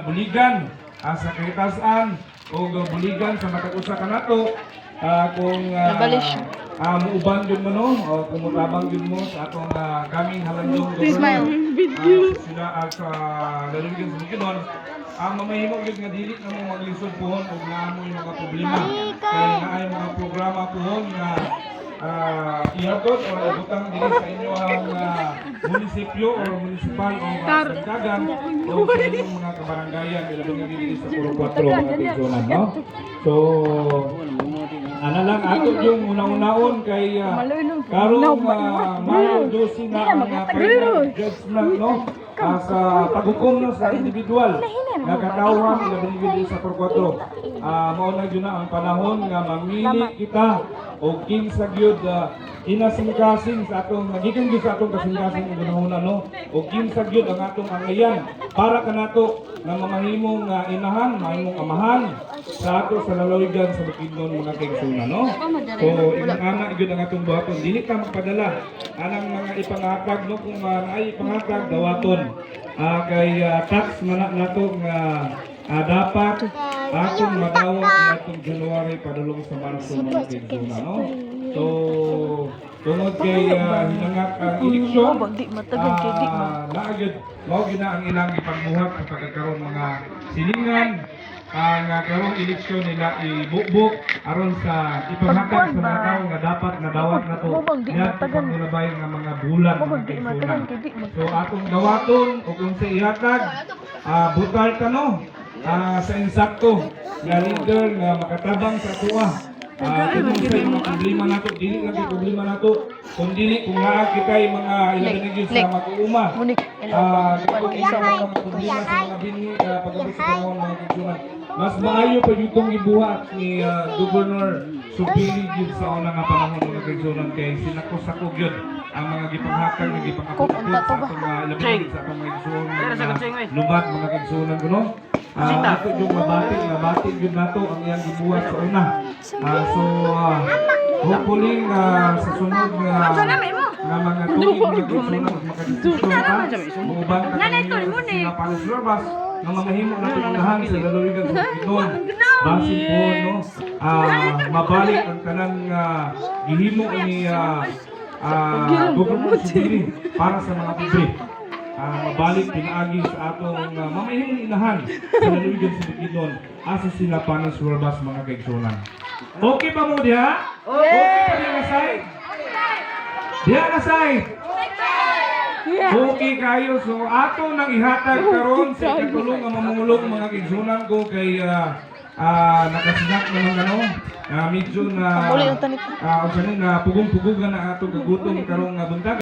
buligan sa kahitasan o buligan sa matag-usa kanato kung muuban yun mo no o kung mutabang yun mo sa atong kaming halandong sila sa lalugyan sa Bukidnon mamahimog yun nga dili na mo maglisod pohon o nga mo yung mga problema kaya nga ay mga programa pohon nga ihatod o ibutang dili sa inyo ang munisipyo o munisipal o sangkagan o sa inyong mga kabarangayan ilabang nga dili sa Puro 4 mga tigsyonan no so ano lang ato yung una-unaon kay karong Mayo 12 na ang final judgment no sa paghukom no sa individual nga katawhan ilabing sa Puro 4 mao na gyud na ang panahon nga mamili kita o kinsa gyud inasingkasing sa atong nagikan gyud sa atong kasingkasing una-una no o kinsa gyud ang atong angayan para kanato nga mamahimong inahan mahimong amahan sa ato sa lalawigan sa Bukidnon mga kaigsunan no so inang-ana gyud ang atong buhaton dili ka magpadala anang mga ipangatag no kung naay ipangatag dawaton kay tax man nato nga dapat atong madawat natong January padulong sa Marso mga kaigsunan no so tungod kay hinangat ang eleksyon naagad mao gina ang ilang ipagbuhat sa pagkakaroon mga silingan nga karong eleksyon nila ibukbuk aron sa ipanghatag sa mga tao nga dapat nadawat na to yan pagpangulabay nga mga bulan mga kaigsunan so atong dawaton o kung sa ihatag butal tano sa insakto nga leader nga makatabang sa tuwa kung sa mga problema nato dili lang problema nato kung dili kung naa kitay mga ilabanigid sa mag-uuma kung isa mga problema sa mga binhi pagabot sa panahon mga kaigsunan mas maayo pa itong ibuhat ni Governor Subiri yun sa unang panahon mga kaigsunan kay sinakos-sakog yun ang mga gipanghatag nga gipangakot sa atong ilabanigid sa atong mga kaigsunan lubat mga kaigsunan kuno ito yung mabating yun nato ang iyang gibuhat sa una so hopefully sa sunod nga mga tuig mga kaigsunan makadiskusyon pa muuban ka kami sa Panis Lorbas nga mamahimo natin unahan sa lalawigan sa Bukidnon basin po no mabalik ang kanang gihimo ni Governor Subiri para sa mga pobre mabalik pinaagi sa atong mamahimong inahan sa lalawigan sa Bukidnon asa sila Panis Lorbas mga kaigsunan okay pa mo diha? Okay pa diha na side? Diha na side? Okay kayo, so ato nang ihatag karon sa katulong ang mamulong mga kaigsunan ko kay nakasinak naman ano medyo na pugong-pugugan na ato gagutom karong buntag